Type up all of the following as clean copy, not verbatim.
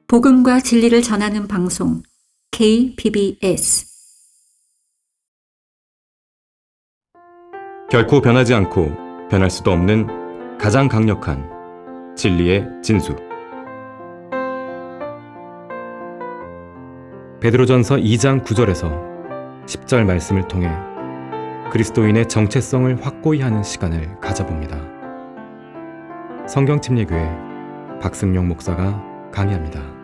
복음과 진리를 전하는 방송 KBS. 결코 변하지 않고 변할 수도 없는 가장 강력한 진리의 진수. 베드로전서 2장 9절에서 10절 말씀을 통해 그리스도인의 정체성을 확고히 하는 시간을 가져봅니다. 성경침례교회 박승용 목사가 강의합니다.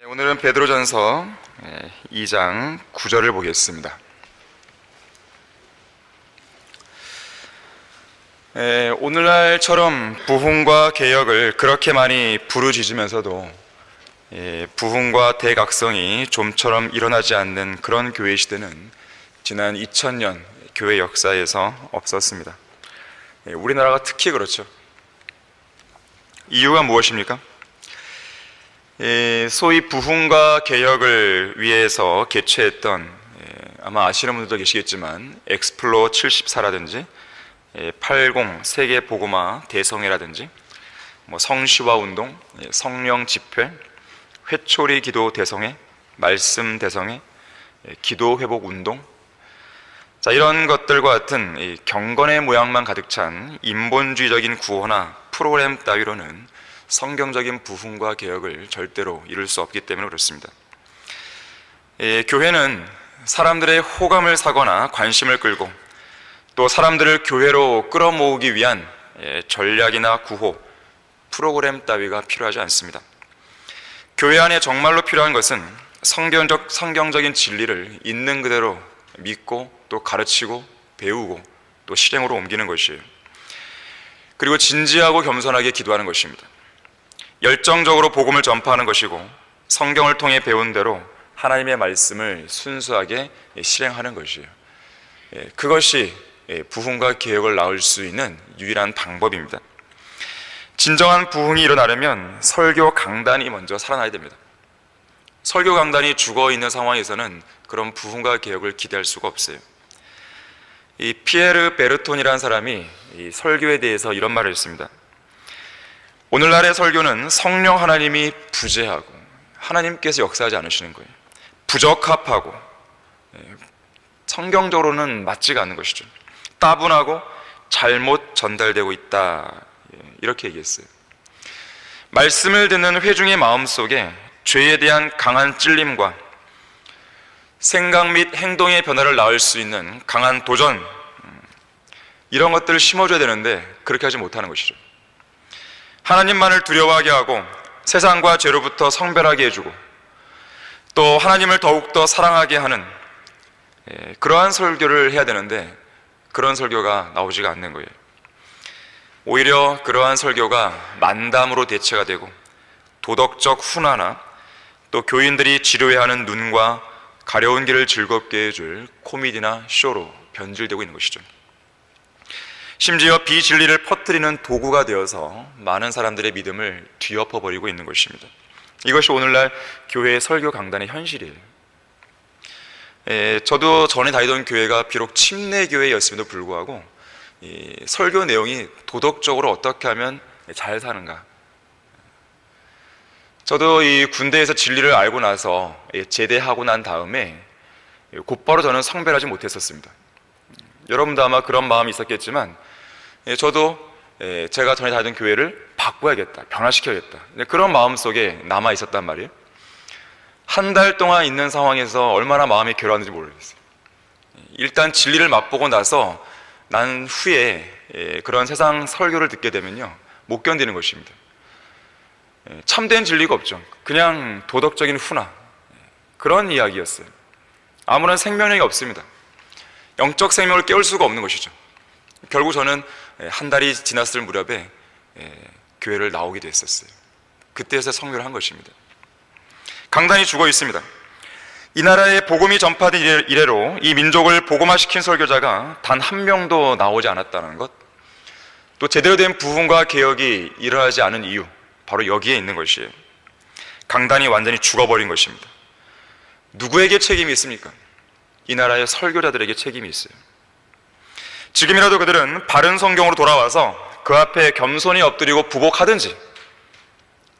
오늘은 베드로전서 2장 9절을 보겠습니다. 오늘날처럼 부흥과 개혁을 그렇게 많이 부르짖으면서도 부흥과 대각성이 좀처럼 일어나지 않는 그런 교회 시대는 지난 2000년 교회 역사에서 없었습니다. 우리나라가 특히 그렇죠. 이유가 무엇입니까? 소위 부흥과 개혁을 위해서 개최했던, 아마 아시는 분들도 계시겠지만 엑스플로 74라든지 80 세계 복음화 대성회라든지 성시화 운동, 성령 집회, 회초리 기도 대성회, 말씀 대성회, 기도 회복 운동, 이런 것들과 같은 이 경건의 모양만 가득 찬 인본주의적인 구호나 프로그램 따위로는 성경적인 부흥과 개혁을 절대로 이룰 수 없기 때문에 그렇습니다. 교회는 사람들의 호감을 사거나 관심을 끌고 또 사람들을 교회로 끌어모으기 위한 전략이나 구호, 프로그램 따위가 필요하지 않습니다. 교회 안에 정말로 필요한 것은 성경적인 진리를 있는 그대로 믿고 또 가르치고 배우고 또 실행으로 옮기는 것이에요. 그리고 진지하고 겸손하게 기도하는 것입니다. 열정적으로 복음을 전파하는 것이고 성경을 통해 배운 대로 하나님의 말씀을 순수하게 실행하는 것이에요. 그것이 부흥과 개혁을 낳을 수 있는 유일한 방법입니다. 진정한 부흥이 일어나려면 설교 강단이 먼저 살아나야 됩니다. 설교 강단이 죽어있는 상황에서는 그런 부흥과 개혁을 기대할 수가 없어요. 이 피에르 베르톤이라는 사람이 이 설교에 대해서 이런 말을 했습니다. 오늘날의 설교는 성령 하나님이 부재하고 하나님께서 역사하지 않으시는 거예요. 부적합하고 성경적으로는 맞지가 않는 것이죠. 따분하고 잘못 전달되고 있다, 이렇게 얘기했어요. 말씀을 듣는 회중의 마음속에 죄에 대한 강한 찔림과 생각 및 행동의 변화를 낳을 수 있는 강한 도전, 이런 것들을 심어줘야 되는데 그렇게 하지 못하는 것이죠. 하나님만을 두려워하게 하고 세상과 죄로부터 성별하게 해주고 또 하나님을 더욱더 사랑하게 하는 그러한 설교를 해야 되는데 그런 설교가 나오지가 않는 거예요. 오히려 그러한 설교가 만담으로 대체가 되고 도덕적 훈화나 또 교인들이 지루해하는 눈과 가려운 길을 즐겁게 해줄 코미디나 쇼로 변질되고 있는 것이죠. 심지어 비진리를 퍼뜨리는 도구가 되어서 많은 사람들의 믿음을 뒤엎어버리고 있는 것입니다. 이것이 오늘날 교회의 설교 강단의 현실이에요. 저도 전에 다니던 교회가 비록 침례교회였음에도 불구하고 이 설교 내용이 도덕적으로 어떻게 하면 잘 사는가. 저도 이 군대에서 진리를 알고 나서 제대하고 난 다음에 곧바로 저는 성별하지 못했었습니다. 여러분도 아마 그런 마음이 있었겠지만 저도 제가 전에 다니던 교회를 바꿔야겠다, 변화시켜야겠다, 그런 마음 속에 남아 있었단 말이에요. 한 달 동안 있는 상황에서 얼마나 마음이 괴로웠는지 모르겠어요. 일단 진리를 맛보고 나서 난 후에 그런 세상 설교를 듣게 되면요, 못 견디는 것입니다. 참된 진리가 없죠. 그냥 도덕적인 훈화, 그런 이야기였어요. 아무런 생명력이 없습니다. 영적 생명을 깨울 수가 없는 것이죠. 결국 저는 한 달이 지났을 무렵에 교회를 나오게 됐었어요. 그때에서 성교를 한 것입니다. 강단이 죽어 있습니다. 이 나라에 복음이 전파된 이래로 이 민족을 복음화시킨 설교자가 단 한 명도 나오지 않았다는 것, 또 제대로 된 부흥과 개혁이 일어나지 않은 이유, 바로 여기에 있는 것이에요. 강단이 완전히 죽어버린 것입니다. 누구에게 책임이 있습니까? 이 나라의 설교자들에게 책임이 있어요. 지금이라도 그들은 바른 성경으로 돌아와서 그 앞에 겸손히 엎드리고 부복하든지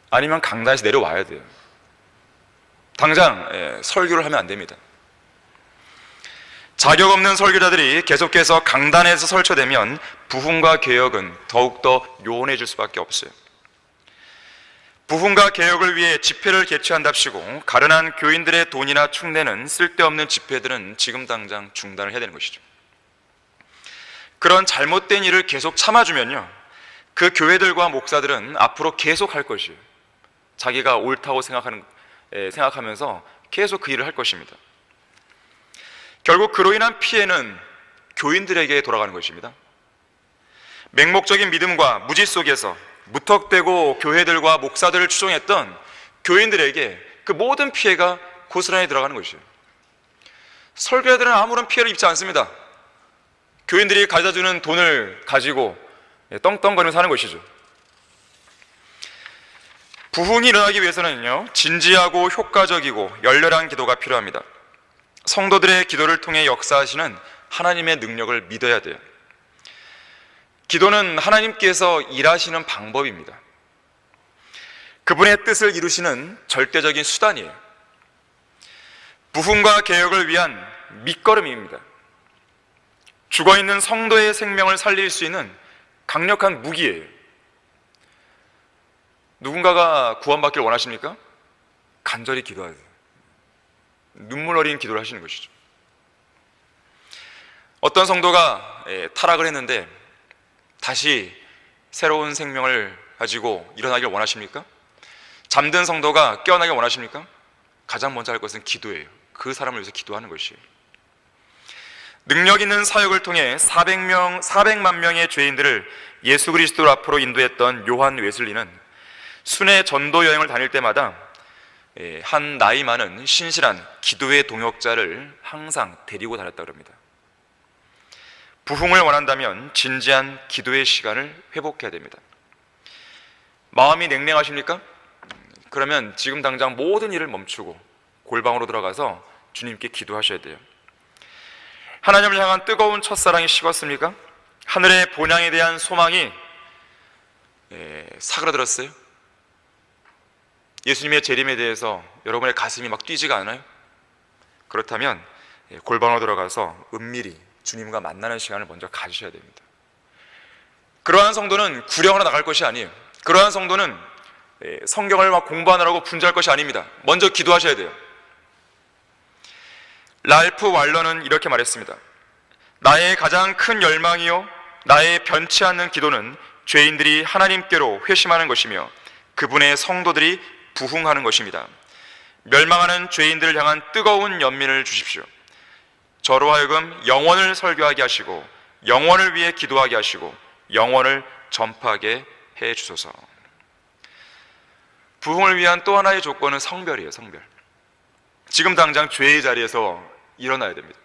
아니면 강단에서 내려와야 돼요. 당장 설교를 하면 안 됩니다. 자격 없는 설교자들이 계속해서 강단에서 설쳐대면 부흥과 개혁은 더욱더 요원해질 수밖에 없어요. 부흥과 개혁을 위해 집회를 개최한답시고 가련한 교인들의 돈이나 충내는 쓸데없는 집회들은 지금 당장 중단을 해야 되는 것이죠. 그런 잘못된 일을 계속 참아주면요, 그 교회들과 목사들은 앞으로 계속 할 것이에요. 자기가 옳다고 생각하면서 계속 그 일을 할 것입니다. 결국 그로 인한 피해는 교인들에게 돌아가는 것입니다. 맹목적인 믿음과 무지 속에서 무턱대고 교회들과 목사들을 추종했던 교인들에게 그 모든 피해가 고스란히 들어가는 것이에요. 설교자들은 아무런 피해를 입지 않습니다. 교인들이 가져다주는 돈을 가지고 떵떵거리며 사는 것이죠. 부흥이 일어나기 위해서는요, 진지하고 효과적이고 열렬한 기도가 필요합니다. 성도들의 기도를 통해 역사하시는 하나님의 능력을 믿어야 돼요. 기도는 하나님께서 일하시는 방법입니다. 그분의 뜻을 이루시는 절대적인 수단이에요. 부흥과 개혁을 위한 밑거름입니다. 죽어있는 성도의 생명을 살릴 수 있는 강력한 무기예요. 누군가가 구원받기를 원하십니까? 간절히 기도하세요. 눈물 어린 기도를 하시는 것이죠. 어떤 성도가 타락을 했는데 다시 새로운 생명을 가지고 일어나기를 원하십니까? 잠든 성도가 깨어나기를 원하십니까? 가장 먼저 할 것은 기도예요. 그 사람을 위해서 기도하는 것이에요. 능력 있는 사역을 통해 400만 명의 죄인들을 예수 그리스도 앞으로 인도했던 요한 웨슬리는 순회 전도 여행을 다닐 때마다 한 나이 많은 신실한 기도의 동역자를 항상 데리고 다녔다고 합니다. 부흥을 원한다면 진지한 기도의 시간을 회복해야 됩니다. 마음이 냉랭하십니까? 그러면 지금 당장 모든 일을 멈추고 골방으로 들어가서 주님께 기도하셔야 돼요. 하나님을 향한 뜨거운 첫사랑이 식었습니까? 하늘의 본향에 대한 소망이 사그라들었어요? 예수님의 재림에 대해서 여러분의 가슴이 막 뛰지가 않아요? 그렇다면 골방으로 들어가서 은밀히 주님과 만나는 시간을 먼저 가지셔야 됩니다. 그러한 성도는 구령하러 나갈 것이 아니에요. 그러한 성도는 성경을 막 공부하느라고 분주할 것이 아닙니다. 먼저 기도하셔야 돼요. 랄프 왈러는 이렇게 말했습니다. 나의 가장 큰 열망이요 나의 변치 않는 기도는 죄인들이 하나님께로 회심하는 것이며 그분의 성도들이 부흥하는 것입니다. 멸망하는 죄인들을 향한 뜨거운 연민을 주십시오. 저로 하여금 영원을 설교하게 하시고 영원을 위해 기도하게 하시고 영원을 전파하게 해 주소서. 부흥을 위한 또 하나의 조건은 성별이에요. 성별. 지금 당장 죄의 자리에서 일어나야 됩니다.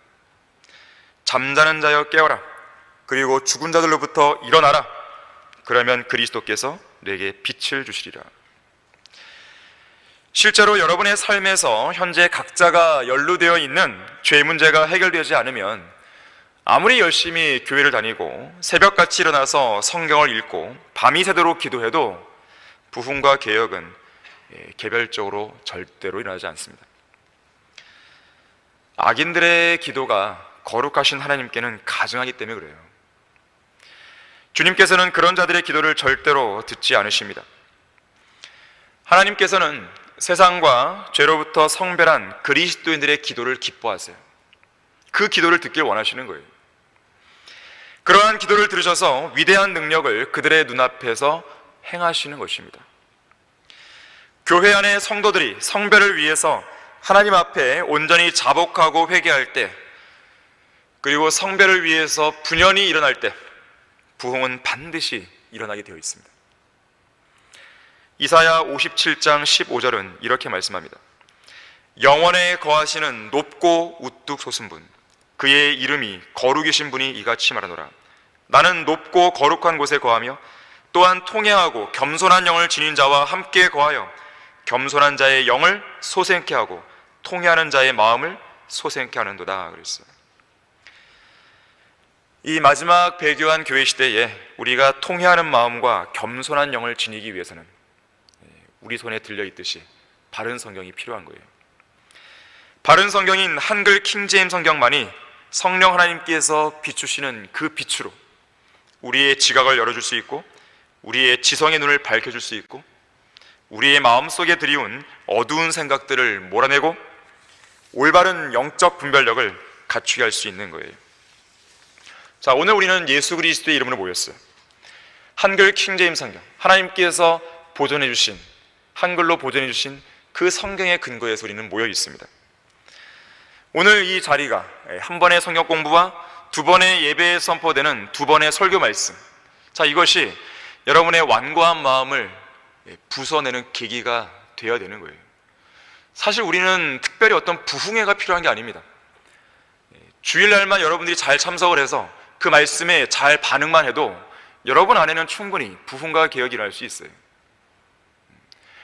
잠자는 자여 깨어라. 그리고 죽은 자들로부터 일어나라. 그러면 그리스도께서 내게 빛을 주시리라. 실제로 여러분의 삶에서 현재 각자가 연루되어 있는 죄 문제가 해결되지 않으면 아무리 열심히 교회를 다니고 새벽같이 일어나서 성경을 읽고 밤이 새도록 기도해도 부흥과 개혁은 개별적으로 절대로 일어나지 않습니다. 악인들의 기도가 거룩하신 하나님께는 가증하기 때문에 그래요. 주님께서는 그런 자들의 기도를 절대로 듣지 않으십니다. 하나님께서는 세상과 죄로부터 성별한 그리스도인들의 기도를 기뻐하세요. 그 기도를 듣길 원하시는 거예요. 그러한 기도를 들으셔서 위대한 능력을 그들의 눈앞에서 행하시는 것입니다. 교회 안의 성도들이 성별을 위해서 하나님 앞에 온전히 자복하고 회개할 때, 그리고 성별을 위해서 분연히 일어날 때 부흥은 반드시 일어나게 되어 있습니다. 이사야 57장 15절은 이렇게 말씀합니다. 영원에 거하시는 높고 우뚝 솟은 분, 그의 이름이 거룩이신 분이 이같이 말하노라. 나는 높고 거룩한 곳에 거하며 또한 통회하고 겸손한 영을 지닌 자와 함께 거하여 겸손한 자의 영을 소생케 하고 통회하는 자의 마음을 소생케 하는도다 그랬어요. 이 마지막 배교한 교회 시대에 우리가 통회하는 마음과 겸손한 영을 지니기 위해서는 우리 손에 들려있듯이 바른 성경이 필요한 거예요. 바른 성경인 한글 킹제임 성경만이 성령 하나님께서 비추시는 그 빛으로 우리의 지각을 열어줄 수 있고, 우리의 지성의 눈을 밝혀줄 수 있고, 우리의 마음속에 드리운 어두운 생각들을 몰아내고 올바른 영적 분별력을 갖추게 할 수 있는 거예요. 자, 오늘 우리는 예수 그리스도의 이름으로 모였어요. 한글 킹제임 성경, 하나님께서 보존해 주신, 한글로 보존해 주신 그 성경의 근거에서 우리는 모여 있습니다. 오늘 이 자리가 한 번의 성경 공부와 두 번의 예배에 선포되는 두 번의 설교 말씀, 자, 이것이 여러분의 완고한 마음을 부숴내는 계기가 되어야 되는 거예요. 사실 우리는 특별히 어떤 부흥회가 필요한 게 아닙니다. 주일날만 여러분들이 잘 참석을 해서 그 말씀에 잘 반응만 해도 여러분 안에는 충분히 부흥과 개혁이 일어날 수 있어요.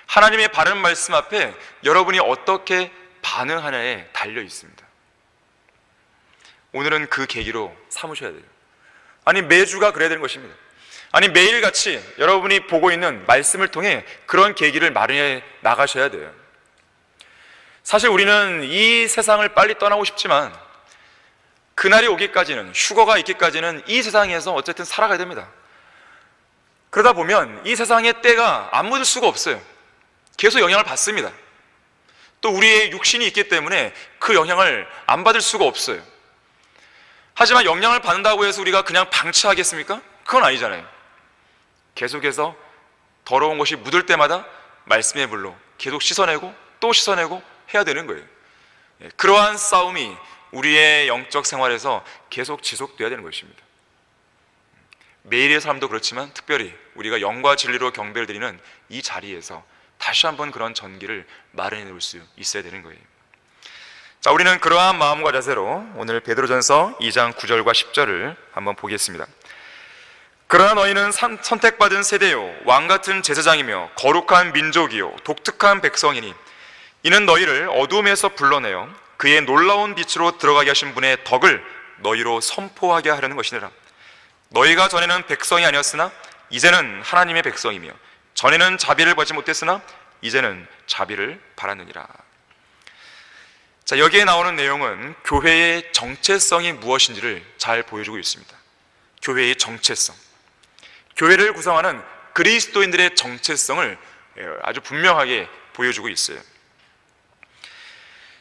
하나님의 바른 말씀 앞에 여러분이 어떻게 반응하냐에 달려 있습니다. 오늘은 그 계기로 삼으셔야 돼요. 아니, 매주가 그래야 되는 것입니다. 아니, 매일같이 여러분이 보고 있는 말씀을 통해 그런 계기를 마련해 나가셔야 돼요. 사실 우리는 이 세상을 빨리 떠나고 싶지만 그날이 오기까지는, 휴거가 있기까지는 이 세상에서 어쨌든 살아가야 됩니다. 그러다 보면 이 세상의 때가 안 묻을 수가 없어요. 계속 영향을 받습니다. 또 우리의 육신이 있기 때문에 그 영향을 안 받을 수가 없어요. 하지만 영향을 받는다고 해서 우리가 그냥 방치하겠습니까? 그건 아니잖아요. 계속해서 더러운 것이 묻을 때마다 말씀의 물로 계속 씻어내고 또 씻어내고 해야 되는 거예요. 그러한 싸움이 우리의 영적 생활에서 계속 지속돼야 되는 것입니다. 매일의 삶도 그렇지만 특별히 우리가 영과 진리로 경배를 드리는 이 자리에서 다시 한번 그런 전기를 마련해 놓을 수 있어야 되는 거예요. 자, 우리는 그러한 마음과 자세로 오늘 베드로전서 2장 9절과 10절을 한번 보겠습니다. 그러나 너희는 선택받은 세대요, 왕같은 제사장이며 거룩한 민족이요, 독특한 백성이니 이는 너희를 어둠에서 불러내어 그의 놀라운 빛으로 들어가게 하신 분의 덕을 너희로 선포하게 하려는 것이니라. 너희가 전에는 백성이 아니었으나 이제는 하나님의 백성이며 전에는 자비를 받지 못했으나 이제는 자비를 받았느니라. 자, 여기에 나오는 내용은 교회의 정체성이 무엇인지를 잘 보여주고 있습니다. 교회의 정체성, 교회를 구성하는 그리스도인들의 정체성을 아주 분명하게 보여주고 있어요.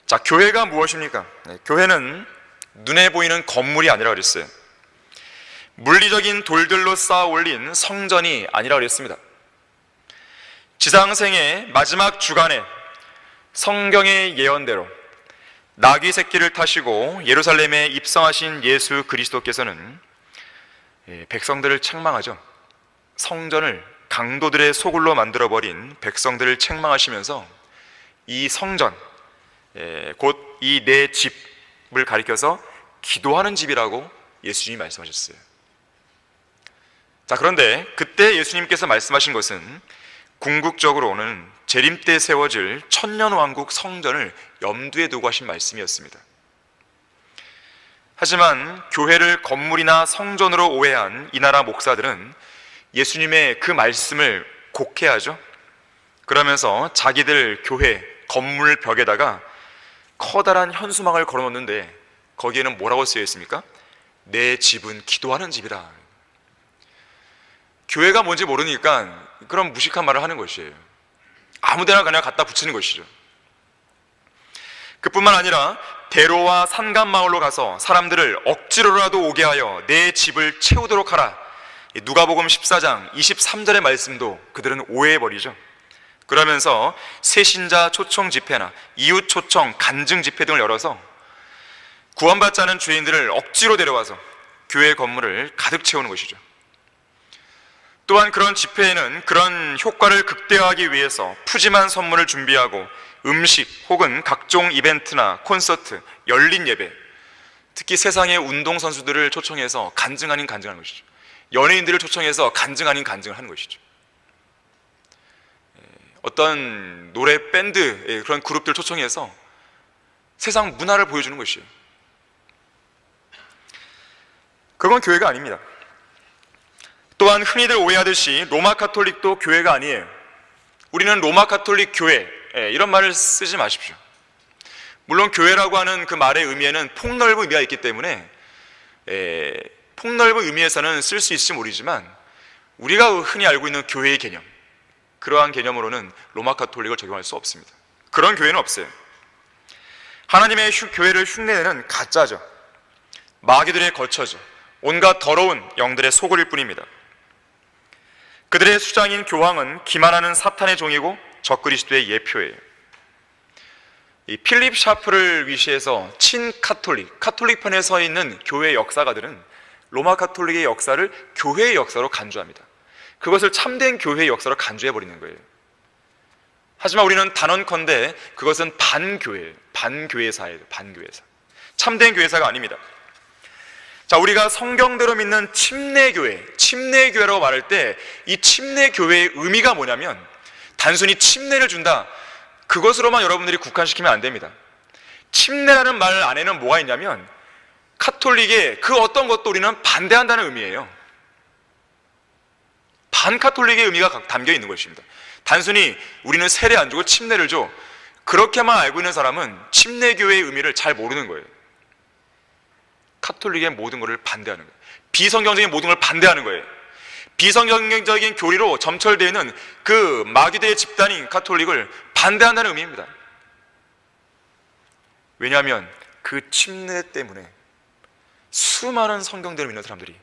자, 교회가 무엇입니까? 교회는 눈에 보이는 건물이 아니라 그랬어요. 물리적인 돌들로 쌓아 올린 성전이 아니라 그랬습니다. 지상생의 마지막 주간에 성경의 예언대로 나귀 새끼를 타시고 예루살렘에 입성하신 예수 그리스도께서는 백성들을 책망하죠. 성전을 강도들의 소굴로 만들어버린 백성들을 책망하시면서 이 성전, 곧 이 내 집을 가리켜서 기도하는 집이라고 예수님이 말씀하셨어요. 자, 그런데 그때 예수님께서 말씀하신 것은 궁극적으로는 재림 때 세워질 천년왕국 성전을 염두에 두고 하신 말씀이었습니다. 하지만 교회를 건물이나 성전으로 오해한 이 나라 목사들은 예수님의 그 말씀을 곡해하죠. 그러면서 자기들 교회 건물 벽에다가 커다란 현수막을 걸어놓는데 거기에는 뭐라고 쓰여 있습니까? 내 집은 기도하는 집이라. 교회가 뭔지 모르니까 그런 무식한 말을 하는 것이에요. 아무데나 그냥 갖다 붙이는 것이죠. 그뿐만 아니라 대로와 산간마을로 가서 사람들을 억지로라도 오게 하여 내 집을 채우도록 하라. 누가복음 14장 23절의 말씀도 그들은 오해해버리죠. 그러면서 새신자 초청 집회나 이웃 초청 간증 집회 등을 열어서 구원받지 않은 죄인들을 억지로 데려와서 교회 건물을 가득 채우는 것이죠. 또한 그런 집회에는 그런 효과를 극대화하기 위해서 푸짐한 선물을 준비하고 음식 혹은 각종 이벤트나 콘서트, 열린 예배, 특히 세상의 운동선수들을 초청해서 간증 아닌 간증하는 것이죠. 연예인들을 초청해서 간증 아닌 간증을 하는 것이죠. 어떤 노래 밴드, 그런 그룹들 초청해서 세상 문화를 보여주는 것이에요. 그건 교회가 아닙니다. 또한 흔히들 오해하듯이 로마 가톨릭도 교회가 아니에요. 우리는 로마 가톨릭 교회, 이런 말을 쓰지 마십시오. 물론 교회라고 하는 그 말의 의미에는 폭넓은 의미가 있기 때문에 폭넓은 의미에서는 쓸 수 있을지 모르지만 우리가 흔히 알고 있는 교회의 개념, 그러한 개념으로는 로마 가톨릭을 적용할 수 없습니다. 그런 교회는 없어요. 하나님의 교회를 흉내내는 가짜죠. 마귀들의 거처죠. 온갖 더러운 영들의 소굴일 뿐입니다. 그들의 수장인 교황은 기만하는 사탄의 종이고 적그리스도의 예표예요. 이 필립 샤프를 위시해서 카톨릭 편에 서 있는 교회 역사가들은 로마 가톨릭의 역사를 교회의 역사로 간주합니다. 그것을 참된 교회의 역사로 간주해버리는 거예요. 하지만 우리는 단언컨대 그것은 반교회예요. 반교회사예요. 반교회사. 참된 교회사가 아닙니다. 자, 우리가 성경대로 믿는 침례교회라고 말할 때 이 침례교회의 의미가 뭐냐면 단순히 침례를 준다, 그것으로만 여러분들이 국한시키면 안 됩니다. 침례라는 말 안에는 뭐가 있냐면 카톨릭의 그 어떤 것도 우리는 반대한다는 의미예요. 반카톨릭의 의미가 담겨 있는 것입니다. 단순히 우리는 세례 안 주고 침례를 줘, 그렇게만 알고 있는 사람은 침례교회의 의미를 잘 모르는 거예요. 카톨릭의 모든 것을 반대하는 거예요. 비성경적인 모든 걸 반대하는 거예요. 비성경적인 교리로 점철되어 있는 그 마귀들의 집단인 카톨릭을 반대한다는 의미입니다. 왜냐하면 그 침례 때문에 수많은 성경대로 믿는 사람들이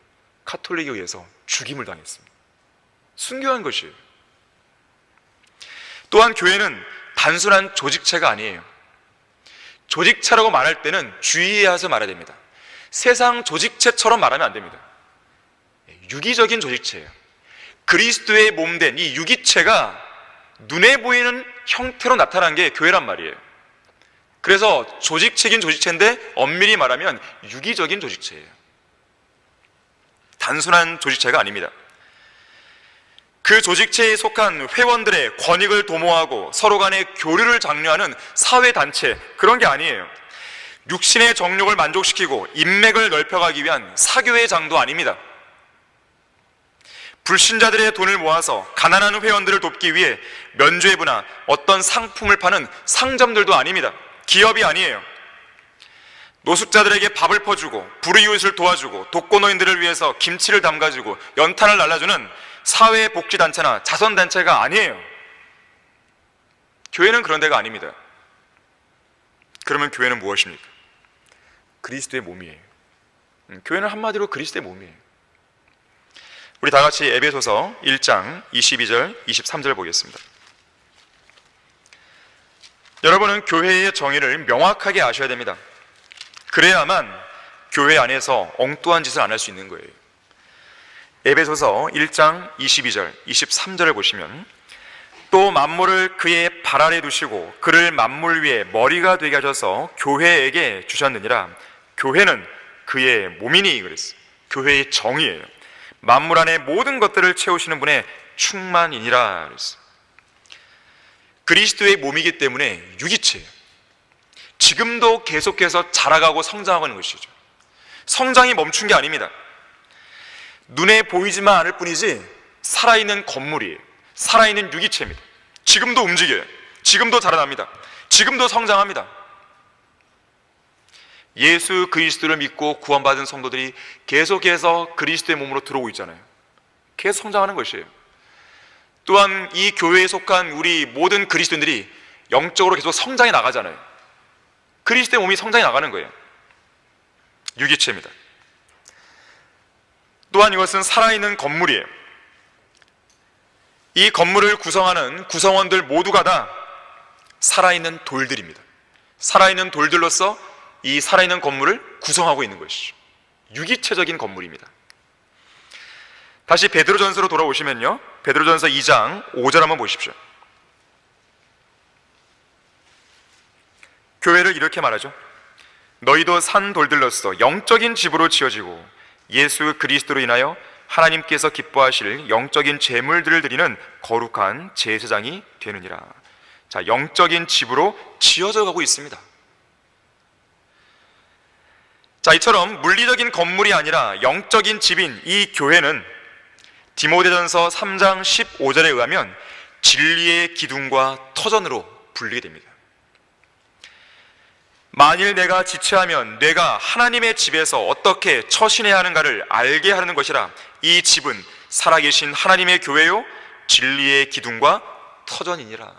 카톨릭에 의해서 죽임을 당했습니다. 순교한 것이에요. 또한 교회는 단순한 조직체가 아니에요. 조직체라고 말할 때는 주의해서 말해야 됩니다. 세상 조직체처럼 말하면 안 됩니다. 유기적인 조직체예요. 그리스도의 몸된 이 유기체가 눈에 보이는 형태로 나타난 게 교회란 말이에요. 그래서 조직체긴 조직체인데 엄밀히 말하면 유기적인 조직체예요. 단순한 조직체가 아닙니다. 그 조직체에 속한 회원들의 권익을 도모하고 서로 간의 교류를 장려하는 사회단체, 그런 게 아니에요. 육신의 정욕을 만족시키고 인맥을 넓혀가기 위한 사교의 장도 아닙니다. 불신자들의 돈을 모아서 가난한 회원들을 돕기 위해 면죄부나 어떤 상품을 파는 상점들도 아닙니다. 기업이 아니에요. 노숙자들에게 밥을 퍼주고 불우이웃을 도와주고 독거노인들을 위해서 김치를 담가주고 연탄을 날라주는 사회복지단체나 자선단체가 아니에요. 교회는 그런 데가 아닙니다. 그러면 교회는 무엇입니까? 그리스도의 몸이에요. 교회는 한마디로 그리스도의 몸이에요. 우리 다 같이 에베소서 1장 22절 23절 보겠습니다. 여러분은 교회의 정의를 명확하게 아셔야 됩니다. 그래야만 교회 안에서 엉뚱한 짓을 안 할 수 있는 거예요. 에베소서 1장 22절 23절을 보시면, 또 만물을 그의 발 아래 두시고 그를 만물 위에 머리가 되게 하셔서 교회에게 주셨느니라. 교회는 그의 몸이니 그랬어요. 교회의 정의예요. 만물 안에 모든 것들을 채우시는 분의 충만이니라 그랬어요. 그리스도의 몸이기 때문에 유기체예요. 지금도 계속해서 자라가고 성장하는 것이죠. 성장이 멈춘 게 아닙니다. 눈에 보이지만 않을 뿐이지 살아있는 건물이에요. 살아있는 유기체입니다. 지금도 움직여요. 지금도 자라납니다. 지금도 성장합니다. 예수 그리스도를 믿고 구원받은 성도들이 계속해서 그리스도의 몸으로 들어오고 있잖아요. 계속 성장하는 것이에요. 또한 이 교회에 속한 우리 모든 그리스도인들이 영적으로 계속 성장해 나가잖아요. 그리스도의 몸이 성장해 나가는 거예요. 유기체입니다. 또한 이것은 살아있는 건물이에요. 이 건물을 구성하는 구성원들 모두가 다 살아있는 돌들입니다. 살아있는 돌들로서 이 살아있는 건물을 구성하고 있는 것이죠. 유기체적인 건물입니다. 다시 베드로전서로 돌아오시면요, 베드로전서 2장 5절 한번 보십시오. 교회를 이렇게 말하죠. 너희도 산 돌들로서 영적인 집으로 지어지고 예수 그리스도로 인하여 하나님께서 기뻐하실 영적인 제물들을 드리는 거룩한 제사장이 되느니라. 자, 영적인 집으로 지어져 가고 있습니다. 자, 이처럼 물리적인 건물이 아니라 영적인 집인 이 교회는 디모데전서 3장 15절에 의하면 진리의 기둥과 터전으로 불리게 됩니다. 만일 내가 지체하면 내가 하나님의 집에서 어떻게 처신해야 하는가를 알게 하는 것이라. 이 집은 살아계신 하나님의 교회요 진리의 기둥과 터전이니라.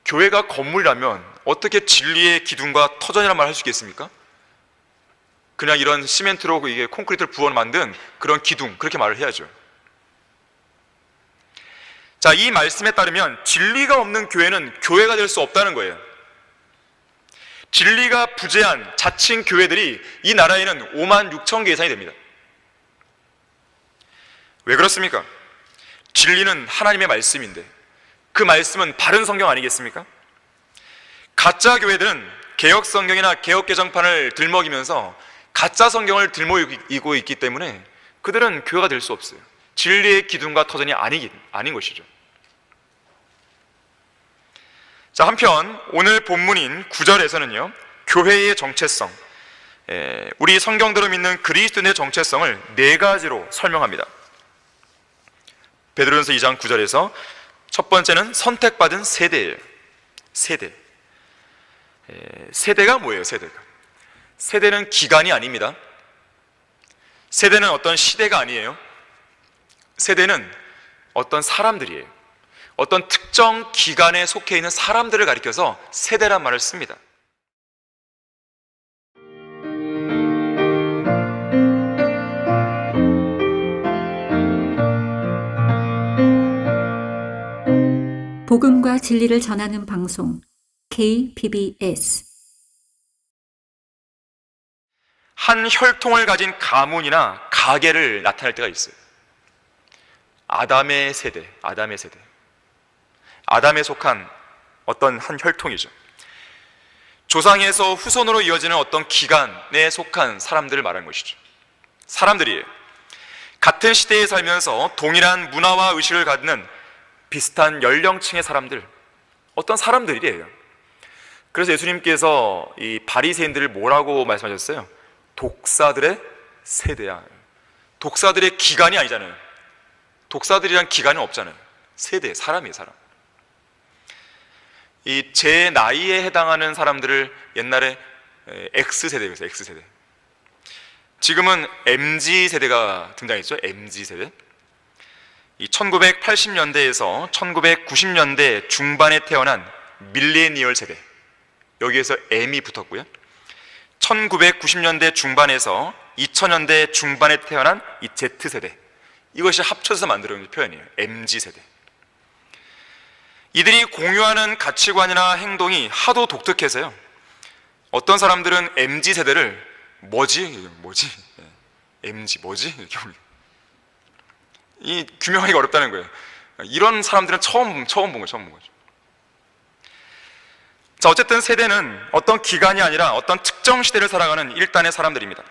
교회가 건물이라면 어떻게 진리의 기둥과 터전이란 말을 할 수 있겠습니까? 그냥 이런 시멘트로 이게 콘크리트를 부어 만든 그런 기둥, 그렇게 말을 해야죠. 자, 이 말씀에 따르면 진리가 없는 교회는 교회가 될 수 없다는 거예요. 진리가 부재한 자칭 교회들이 이 나라에는 5만 6천 개 이상이 됩니다. 왜 그렇습니까? 진리는 하나님의 말씀인데 그 말씀은 바른 성경 아니겠습니까? 가짜 교회들은 개혁 성경이나 개혁 개정판을 들먹이면서 가짜 성경을 들먹이고 있기 때문에 그들은 교회가 될 수 없어요. 진리의 기둥과 터전이 아닌 것이죠. 자, 한편 오늘 본문인 9절에서는요 교회의 정체성, 우리 성경대로 믿는 그리스도인의 정체성을 4가지로 설명합니다. 베드로전서 2장 9절에서 첫 번째는 선택받은 세대예요. 세대가 뭐예요? 세대는 기간이 아닙니다. 세대는 어떤 시대가 아니에요. 세대는 어떤 사람들이에요. 어떤 특정 기간에 속해 있는 사람들을 가리켜서 세대란 말을 씁니다. 복음과 진리를 전하는 방송 KBS. 한 혈통을 가진 가문이나 가계를 나타낼 때가 있어요. 아담의 세대. 아담에 속한 어떤 한 혈통이죠. 조상에서 후손으로 이어지는 어떤 기간에 속한 사람들을 말하는 것이죠. 사람들이에요. 같은 시대에 살면서 동일한 문화와 의식을 갖는 비슷한 연령층의 사람들, 어떤 사람들이에요. 그래서 예수님께서 이 바리새인들을 뭐라고 말씀하셨어요? 독사들의 세대야. 독사들의 기간이 아니잖아요. 독사들이란 기간은 없잖아요. 세대, 사람이에요, 사람. 이 제 나이에 해당하는 사람들을 옛날에 X세대였어요, X세대. 지금은 MZ세대가 등장했죠, MZ세대. 이 1980년대에서 1990년대 중반에 태어난 밀레니얼 세대, 여기에서 M이 붙었고요. 1990년대 중반에서 2000년대 중반에 태어난 이 Z세대, 이것이 합쳐서 만들어진 표현이에요. MZ세대. 이들이 공유하는 가치관이나 행동이 하도 독특해서요, 어떤 사람들은 MZ세대를 뭐지? MZ 뭐지? 이렇게 이 규명하기가 어렵다는 거예요. 이런 사람들은 처음 본 거죠. 자, 어쨌든 세대는 어떤 기간이 아니라 어떤 특정 시대를 살아가는 일단의 사람들입니다.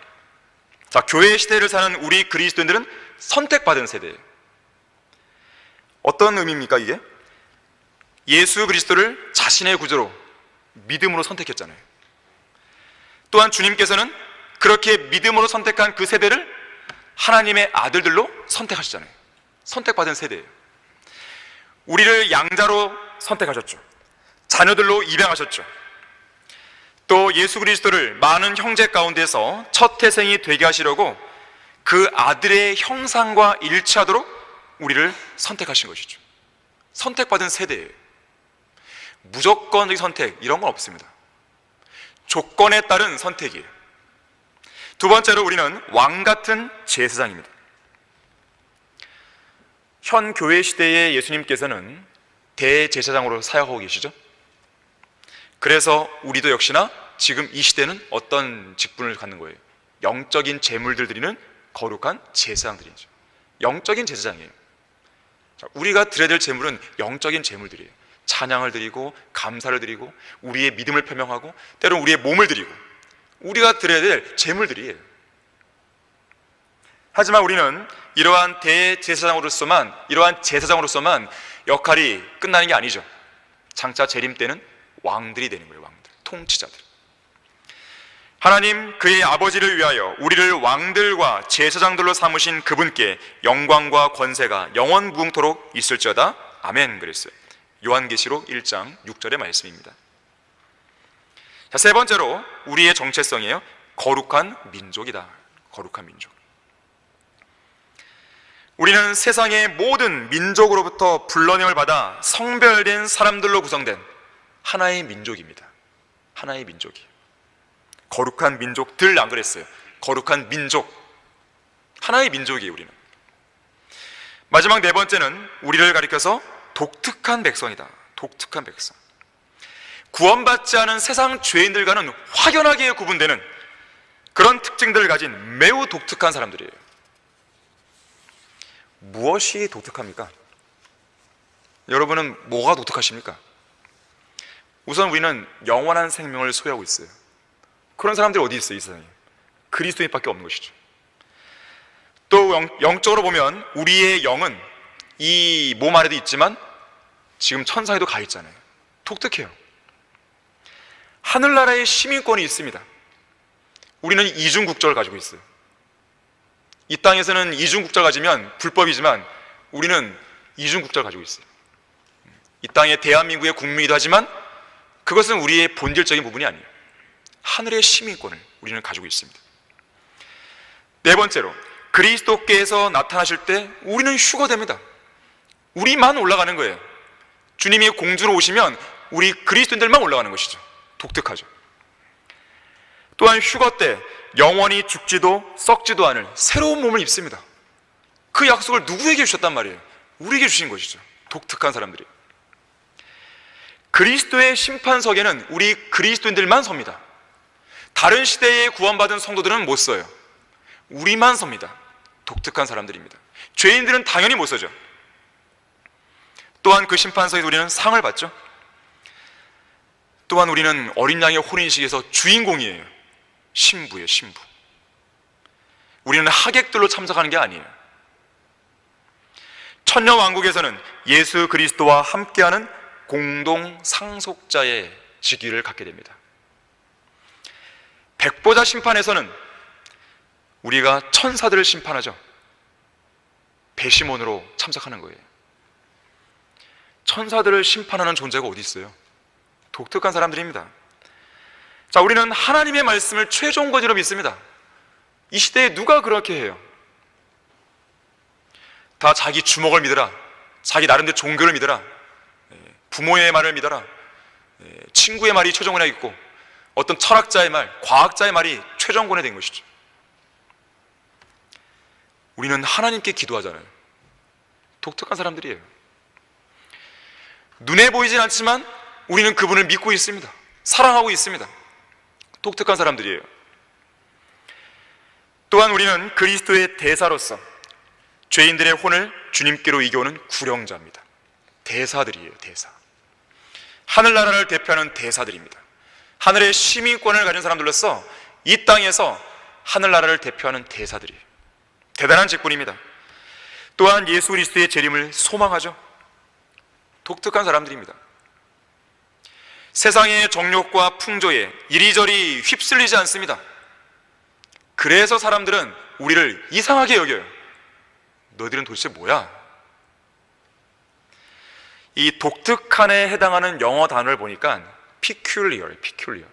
자, 교회의 시대를 사는 우리 그리스도인들은 선택받은 세대예요. 어떤 의미입니까, 이게? 예수 그리스도를 자신의 구주로 믿음으로 선택했잖아요. 또한 주님께서는 그렇게 믿음으로 선택한 그 세대를 하나님의 아들들로 선택하셨잖아요. 선택받은 세대예요. 우리를 양자로 선택하셨죠. 자녀들로 입양하셨죠. 또 예수 그리스도를 많은 형제 가운데서 첫 태생이 되게 하시려고 그 아들의 형상과 일치하도록 우리를 선택하신 것이죠. 선택받은 세대예요. 무조건적인 선택, 이런 건 없습니다. 조건에 따른 선택이에요. 두 번째로 우리는 왕 같은 제사장입니다. 현 교회 시대의 예수님께서는 대제사장으로 사역하고 계시죠. 그래서 우리도 역시나 지금 이 시대는 어떤 직분을 갖는 거예요? 영적인 제물들 드리는 거룩한 제사장들이죠. 영적인 제사장이에요. 자, 우리가 드려야 될 제물은 영적인 제물들이에요. 찬양을 드리고 감사를 드리고 우리의 믿음을 표명하고 때로는 우리의 몸을 드리고 우리가 드려야 될 제물들이에요. 하지만 우리는 이러한 대제사장으로서만, 이러한 제사장으로서만 역할이 끝나는 게 아니죠. 장차 재림 때는 왕들이 되는 거예요. 왕들, 통치자들. 하나님 그의 아버지를 위하여 우리를 왕들과 제사장들로 삼으신 그분께 영광과 권세가 영원 무궁토록 있을지어다. 아멘. 그랬어요. 요한계시록 1장 6절의 말씀입니다. 자, 세 번째로 우리의 정체성이에요. 거룩한 민족이다. 거룩한 민족. 우리는 세상의 모든 민족으로부터 불러냄을 받아 성별된 사람들로 구성된 하나의 민족입니다. 하나의 민족이에요. 거룩한 민족들, 안 그랬어요. 거룩한 민족. 하나의 민족이에요, 우리는. 마지막 네 번째는 우리를 가리켜서 독특한 백성이다. 독특한 백성. 구원받지 않은 세상 죄인들과는 확연하게 구분되는 그런 특징들을 가진 매우 독특한 사람들이에요. 무엇이 독특합니까? 여러분은 뭐가 독특하십니까? 우선 우리는 영원한 생명을 소유하고 있어요. 그런 사람들이 어디 있어요, 이 세상에? 그리스도인밖에 없는 것이죠. 또 영적으로 보면 우리의 영은 이 몸 안에도 있지만 지금 천사에도 가 있잖아요. 독특해요. 하늘나라의 시민권이 있습니다. 우리는 이중국적을 가지고 있어요. 이 땅에서는 이중국적을 가지면 불법이지만 우리는 이중국적을 가지고 있어요. 이 땅의 대한민국의 국민이기도 하지만 그것은 우리의 본질적인 부분이 아니에요. 하늘의 시민권을 우리는 가지고 있습니다. 네 번째로, 그리스도께서 나타나실 때 우리는 휴거됩니다. 우리만 올라가는 거예요. 주님이 공주로 오시면 우리 그리스도인들만 올라가는 것이죠. 독특하죠. 또한 휴거 때 영원히 죽지도 썩지도 않을 새로운 몸을 입습니다. 그 약속을 누구에게 주셨단 말이에요? 우리에게 주신 것이죠. 독특한 사람들이. 그리스도의 심판석에는 우리 그리스도인들만 섭니다. 다른 시대에 구원받은 성도들은 못 서요. 우리만 섭니다. 독특한 사람들입니다. 죄인들은 당연히 못 서죠. 또한 그 심판석에서 우리는 상을 받죠. 또한 우리는 어린 양의 혼인식에서 주인공이에요. 신부예요, 신부. 우리는 하객들로 참석하는 게 아니에요. 천년왕국에서는 예수 그리스도와 함께하는 공동 상속자의 직위를 갖게 됩니다. 백보자 심판에서는 우리가 천사들을 심판하죠. 배심원으로 참석하는 거예요. 천사들을 심판하는 존재가 어디 있어요? 독특한 사람들입니다. 자, 우리는 하나님의 말씀을 최종 권위로 믿습니다. 이 시대에 누가 그렇게 해요? 다 자기 주먹을 믿어라, 자기 나름대로 종교를 믿어라, 부모의 말을 믿어라, 친구의 말이 최종 권위가 있고 어떤 철학자의 말, 과학자의 말이 최종 권위가 된 것이죠. 우리는 하나님께 기도하잖아요. 독특한 사람들이에요. 눈에 보이진 않지만 우리는 그분을 믿고 있습니다. 사랑하고 있습니다. 독특한 사람들이에요. 또한 우리는 그리스도의 대사로서 죄인들의 혼을 주님께로 이겨오는 구령자입니다. 대사들이에요. 대사. 하늘나라를 대표하는 대사들입니다. 하늘의 시민권을 가진 사람들로서 이 땅에서 하늘나라를 대표하는 대사들이에요. 대단한 직분입니다. 또한 예수 그리스도의 재림을 소망하죠. 독특한 사람들입니다. 세상의 정욕과 풍조에 이리저리 휩쓸리지 않습니다. 그래서 사람들은 우리를 이상하게 여겨요. 너희들은 도대체 뭐야? 이 독특한에 해당하는 영어 단어를 보니까 peculiar, peculiar.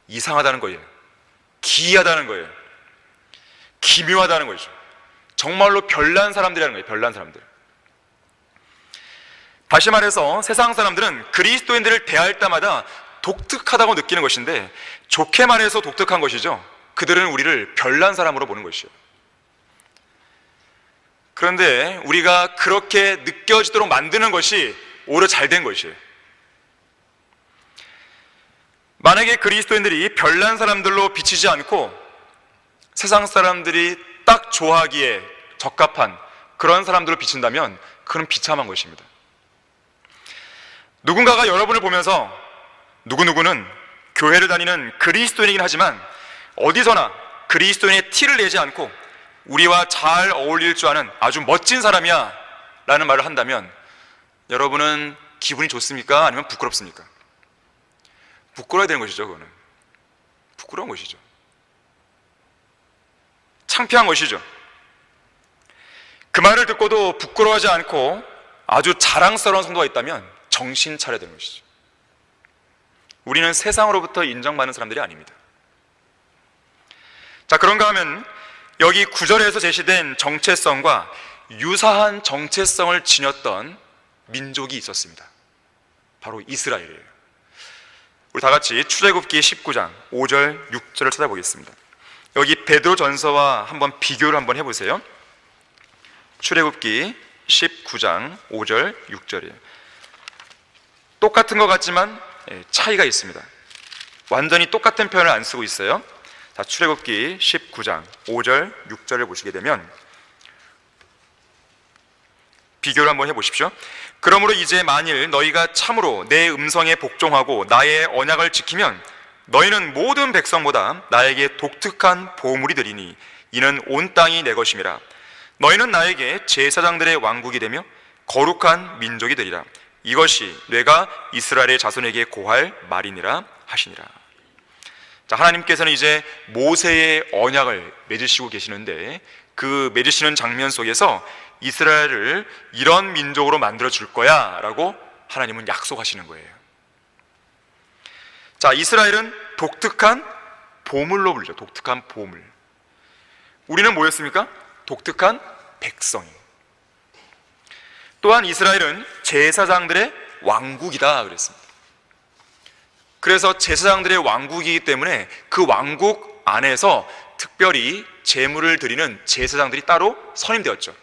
이상하다는 거예요. 기이하다는 거예요. 기묘하다는 거죠. 정말로 별난 사람들이라는 거예요. 별난 사람들. 다시 말해서 세상 사람들은 그리스도인들을 대할 때마다 독특하다고 느끼는 것인데, 좋게 말해서 독특한 것이죠. 그들은 우리를 별난 사람으로 보는 것이에요. 그런데 우리가 그렇게 느껴지도록 만드는 것이 오히려 잘된 것이에요. 만약에 그리스도인들이 별난 사람들로 비치지 않고 세상 사람들이 딱 좋아하기에 적합한 그런 사람들로 비친다면 그건 비참한 것입니다. 누군가가 여러분을 보면서 누구누구는 교회를 다니는 그리스도인이긴 하지만 어디서나 그리스도인의 티를 내지 않고 우리와 잘 어울릴 줄 아는 아주 멋진 사람이야 라는 말을 한다면 여러분은 기분이 좋습니까? 아니면 부끄럽습니까? 부끄러워야 되는 것이죠. 그거는 부끄러운 것이죠. 창피한 것이죠. 그 말을 듣고도 부끄러워하지 않고 아주 자랑스러운 성도가 있다면 정신 차려야 되는 것이죠. 우리는 세상으로부터 인정받는 사람들이 아닙니다. 자, 그런가 하면 여기 9절에서 제시된 정체성과 유사한 정체성을 지녔던 민족이 있었습니다. 바로 이스라엘이에요. 우리 다 같이 출애굽기 19장 5절 6절을 찾아보겠습니다. 여기 베드로전서와 한번 비교를 한번 해보세요. 출애굽기 19장 5절 6절이에요. 똑같은 것 같지만 차이가 있습니다. 완전히 똑같은 표현을 안 쓰고 있어요. 자, 출애굽기 19장 5절 6절을 보시게 되면 비교를 한번 해보십시오. 그러므로 이제 만일 너희가 참으로 내 음성에 복종하고 나의 언약을 지키면 너희는 모든 백성보다 나에게 독특한 보물이 되리니 이는 온 땅이 내 것임이라. 너희는 나에게 제사장들의 왕국이 되며 거룩한 민족이 되리라. 이것이 내가 이스라엘의 자손에게 고할 말이니라 하시니라. 자, 하나님께서는 이제 모세의 언약을 맺으시고 계시는데 그 맺으시는 장면 속에서 이스라엘을 이런 민족으로 만들어 줄 거야 라고 하나님은 약속하시는 거예요. 자, 이스라엘은 독특한 보물로 불리죠. 독특한 보물. 우리는 뭐였습니까? 독특한 백성이. 또한 이스라엘은 제사장들의 왕국이다 그랬습니다. 그래서 제사장들의 왕국이기 때문에 그 왕국 안에서 특별히 제물을 드리는 제사장들이 따로 선임되었죠.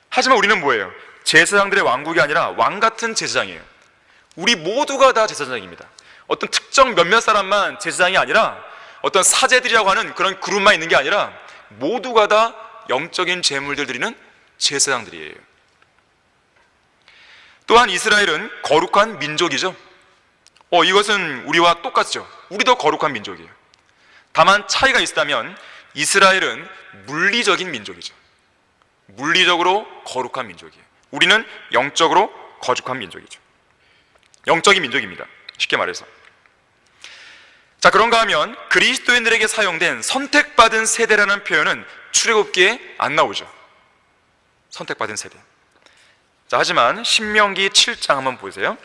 하지만 우리는 뭐예요? 제사장들의 왕국이 아니라 왕 같은 제사장이에요. 우리 모두가 다 제사장입니다. 어떤 특정 몇몇 사람만 제사장이 아니라 어떤 사제들이라고 하는 그런 그룹만 있는 게 아니라 모두가 다 영적인 제물들 드리는 제사장들이에요. 또한 이스라엘은 거룩한 민족이죠. 이것은 우리와 똑같죠. 우리도 거룩한 민족이에요. 다만 차이가 있다면 이스라엘은 물리적인 민족이죠. 물리적으로 거룩한 민족이에요. 우리는 영적으로 거룩한 민족이죠. 영적인 민족입니다. 쉽게 말해서. 자, 그런가 하면 그리스도인들에게 사용된 선택받은 세대라는 표현은 출애굽기에 안 나오죠. 선택받은 세대. 자, 하지만 신명기 7장 한번 보세요.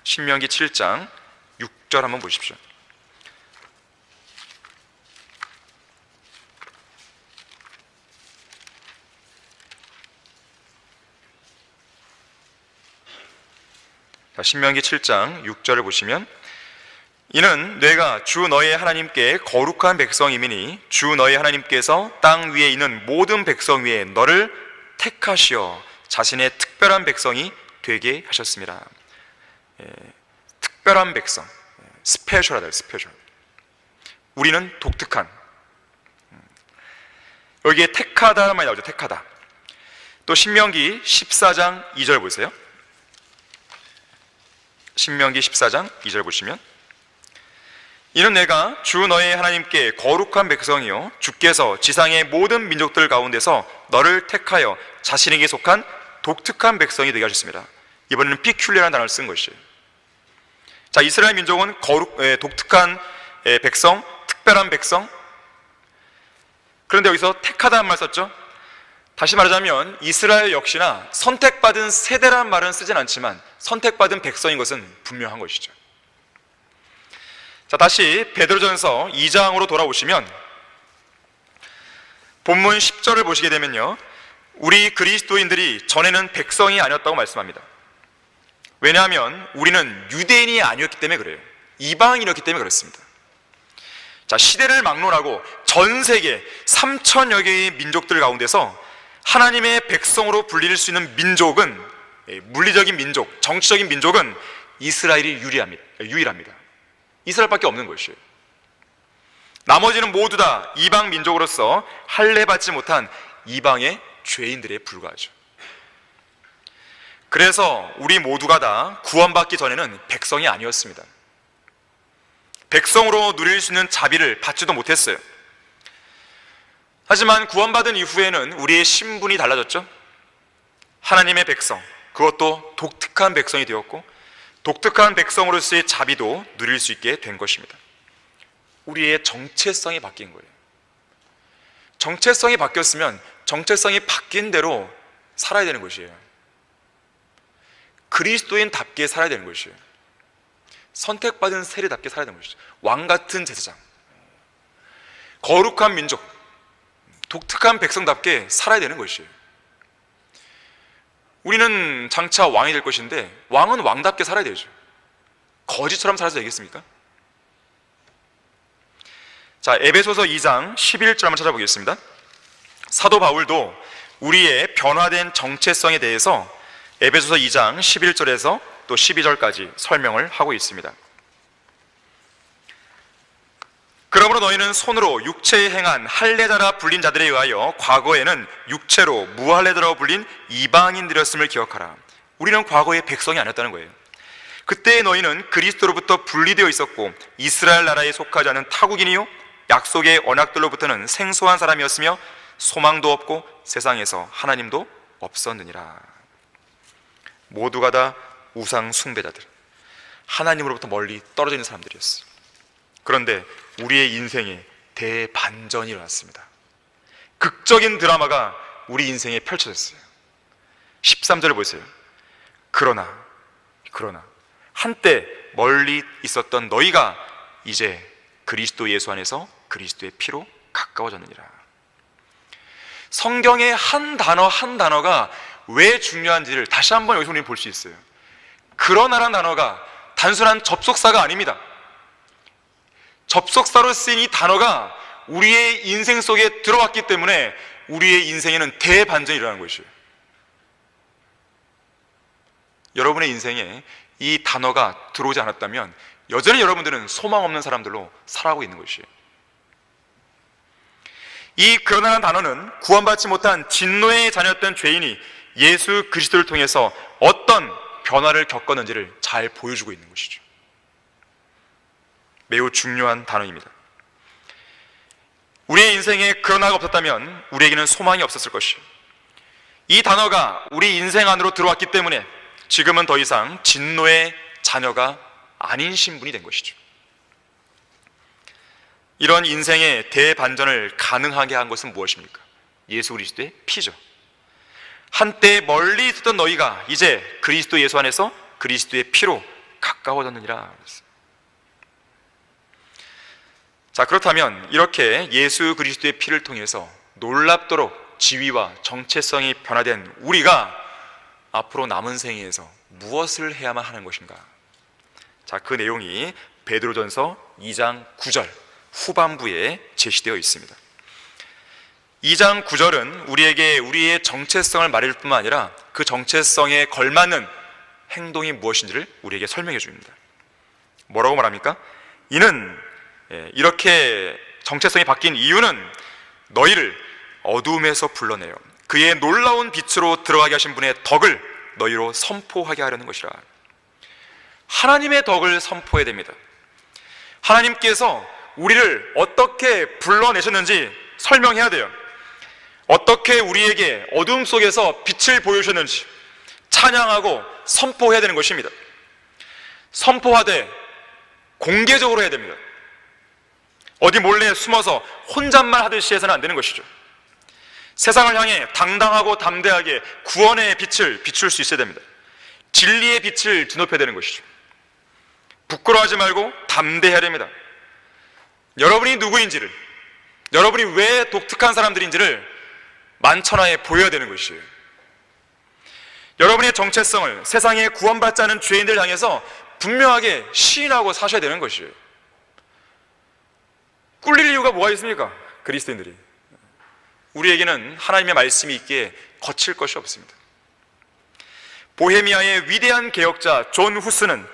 신명기 7장 6절 한번 보십시오. 자, 신명기 7장 6절을 보시면 이는 내가 주 너의 하나님께 거룩한 백성임이니 주 너의 하나님께서 땅 위에 있는 모든 백성 위에 너를 택하시어 자신의 특별한 백성이 되게 하셨습니다. 특별한 백성, 스페셜하다, 스페셜. 우리는 독특한. 여기에 택하다는 말이 나오죠. 택하다. 또 신명기 14장 2절 보세요. 신명기 14장 2절 보시면 이는 내가 주 너의 하나님께 거룩한 백성이요 주께서 지상의 모든 민족들 가운데서 너를 택하여 자신에게 속한 독특한 백성이 되게 하셨습니다. 이번에는 피큘리라는 단어를 쓴 것이에요. 자, 이스라엘 민족은 독특한 백성, 특별한 백성. 그런데 여기서 택하다는 말 썼죠. 다시 말하자면 이스라엘 역시나 선택받은 세대라는 말은 쓰진 않지만 선택받은 백성인 것은 분명한 것이죠. 자, 다시 베드로전서 2장으로 돌아오시면 본문 10절을 보시게 되면요, 우리 그리스도인들이 전에는 백성이 아니었다고 말씀합니다. 왜냐하면 우리는 유대인이 아니었기 때문에 그래요. 이방인이었기 때문에 그렇습니다. 자, 시대를 막론하고 전 세계 3천여 개의 민족들 가운데서 하나님의 백성으로 불릴 수 있는 민족은, 물리적인 민족, 정치적인 민족은 이스라엘이 유일합니다. 이스라엘밖에 없는 것이에요. 나머지는 모두 다 이방 민족으로서 할례받지 못한 이방의 죄인들에 불과하죠. 그래서 우리 모두가 다 구원받기 전에는 백성이 아니었습니다. 백성으로 누릴 수 있는 자비를 받지도 못했어요. 하지만 구원받은 이후에는 우리의 신분이 달라졌죠. 하나님의 백성, 그것도 독특한 백성이 되었고 독특한 백성으로서의 자비도 누릴 수 있게 된 것입니다. 우리의 정체성이 바뀐 거예요. 정체성이 바뀌었으면 정체성이 바뀐 대로 살아야 되는 것이에요. 그리스도인답게 살아야 되는 것이에요. 선택받은 세리답게 살아야 되는 것이죠. 왕같은 제사장, 거룩한 민족, 독특한 백성답게 살아야 되는 것이에요. 우리는 장차 왕이 될 것인데 왕은 왕답게 살아야 되죠. 거지처럼 살아서 되겠습니까? 자, 에베소서 2장 11절 한번 찾아보겠습니다. 사도 바울도 우리의 변화된 정체성에 대해서 에베소서 2장 11절에서 또 12절까지 설명을 하고 있습니다. 그러므로 너희는 손으로 육체에 행한 할례자라 불린 자들에 의하여 과거에는 육체로 무할례자라고 불린 이방인들이었음을 기억하라. 우리는 과거의 백성이 아니었다는 거예요. 그때 너희는 그리스도로부터 분리되어 있었고 이스라엘 나라에 속하지 않은 타국인이요 약속의 언약들로부터는 생소한 사람이었으며 소망도 없고 세상에서 하나님도 없었느니라. 모두가 다 우상 숭배자들, 하나님으로부터 멀리 떨어져 있는 사람들이었어요. 그런데 우리의 인생에 대반전이 일어났습니다. 극적인 드라마가 우리 인생에 펼쳐졌어요. 13절을 보세요. 그러나 한때 멀리 있었던 너희가 이제 그리스도 예수 안에서 그리스도의 피로 가까워졌느니라. 성경의 한 단어 한 단어가 왜 중요한지를 다시 한번 여기서 우리는 볼 수 있어요. 그러나라는 단어가 단순한 접속사가 아닙니다. 접속사로 쓰인 이 단어가 우리의 인생 속에 들어왔기 때문에 우리의 인생에는 대반전이 일어나는 것이에요. 여러분의 인생에 이 단어가 들어오지 않았다면 여전히 여러분들은 소망 없는 사람들로 살아가고 있는 것이에요. 이 그러나라는 단어는 구원받지 못한 진노의 자녀였던 죄인이 예수 그리스도를 통해서 어떤 변화를 겪었는지를 잘 보여주고 있는 것이죠. 매우 중요한 단어입니다. 우리의 인생에 그러나가 없었다면 우리에게는 소망이 없었을 것이에요. 이 단어가 우리 인생 안으로 들어왔기 때문에 지금은 더 이상 진노의 자녀가 아닌 신분이 된 것이죠. 이런 인생의 대반전을 가능하게 한 것은 무엇입니까? 예수 그리스도의 피죠. 한때 멀리 있었던 너희가 이제 그리스도 예수 안에서 그리스도의 피로 가까워졌느니라. 자, 그렇다면 이렇게 예수 그리스도의 피를 통해서 놀랍도록 지위와 정체성이 변화된 우리가 앞으로 남은 생에서 무엇을 해야만 하는 것인가? 자, 그 내용이 베드로전서 2장 9절 후반부에 제시되어 있습니다. 2장 9절은 우리에게 우리의 정체성을 말해줄 뿐만 아니라 그 정체성에 걸맞는 행동이 무엇인지를 우리에게 설명해 줍니다. 뭐라고 말합니까? 이는 이렇게 정체성이 바뀐 이유는 너희를 어두움에서 불러내어 그의 놀라운 빛으로 들어가게 하신 분의 덕을 너희로 선포하게 하려는 것이라. 하나님의 덕을 선포해야 됩니다. 하나님께서 우리를 어떻게 불러내셨는지 설명해야 돼요. 어떻게 우리에게 어둠 속에서 빛을 보여주셨는지 찬양하고 선포해야 되는 것입니다. 선포하되 공개적으로 해야 됩니다. 어디 몰래 숨어서 혼잣말 하듯이 해서는 안 되는 것이죠. 세상을 향해 당당하고 담대하게 구원의 빛을 비출 수 있어야 됩니다. 진리의 빛을 드높여야 되는 것이죠. 부끄러워하지 말고 담대해야 됩니다. 여러분이 누구인지를, 여러분이 왜 독특한 사람들인지를 만천하에 보여야 되는 것이에요. 여러분의 정체성을 세상에 구원받지 않은 죄인들 향해서 분명하게 시인하고 사셔야 되는 것이에요. 꿀릴 이유가 뭐가 있습니까? 그리스도인들이. 우리에게는 하나님의 말씀이 있기에 거칠 것이 없습니다. 보헤미아의 위대한 개혁자 존 후스는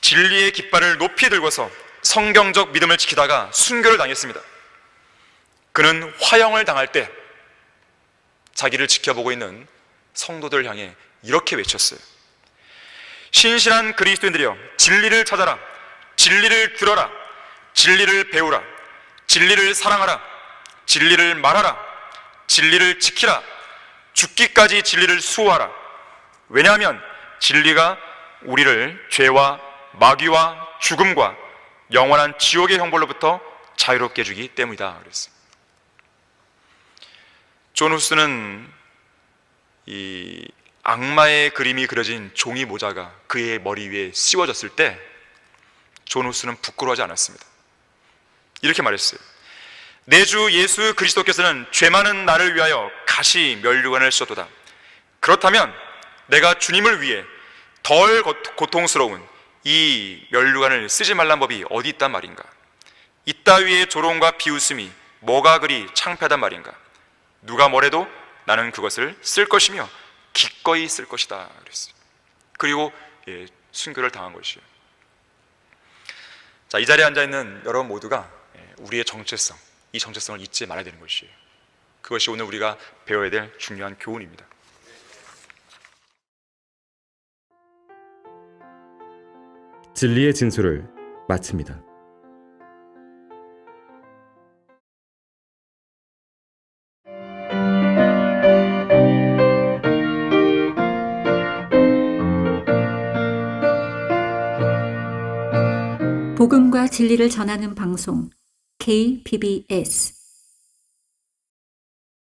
진리의 깃발을 높이 들고서 성경적 믿음을 지키다가 순교를 당했습니다. 그는 화형을 당할 때 자기를 지켜보고 있는 성도들 향해 이렇게 외쳤어요. 신실한 그리스도인들이여, 진리를 찾아라, 진리를 들어라, 진리를 배우라, 진리를 사랑하라, 진리를 말하라, 진리를 지키라, 죽기까지 진리를 수호하라. 왜냐하면 진리가 우리를 죄와 마귀와 죽음과 영원한 지옥의 형벌로부터 자유롭게 해주기 때문이다 그랬어요. 존 후스는 이 악마의 그림이 그려진 종이 모자가 그의 머리 위에 씌워졌을 때 존 후스는 부끄러워하지 않았습니다. 이렇게 말했어요. 내 주 예수 그리스도께서는 죄 많은 나를 위하여 가시 면류관을 쓰셨도다. 그렇다면 내가 주님을 위해 덜 고통스러운 이 면류관을 쓰지 말란 법이 어디 있단 말인가? 이따위의 조롱과 비웃음이 뭐가 그리 창피하단 말인가? 누가 뭐래도 나는 그것을 쓸 것이며 기꺼이 쓸 것이다 그랬어요. 그리고 순교를 당한 것이에요. 자, 이 자리에 앉아있는 여러분 모두가 우리의 정체성, 이 정체성을 잊지 말아야 되는 것이에요. 그것이 오늘 우리가 배워야 될 중요한 교훈입니다. 진리의 진술을 마칩니다. 복음과 진리를 전하는 방송 KBS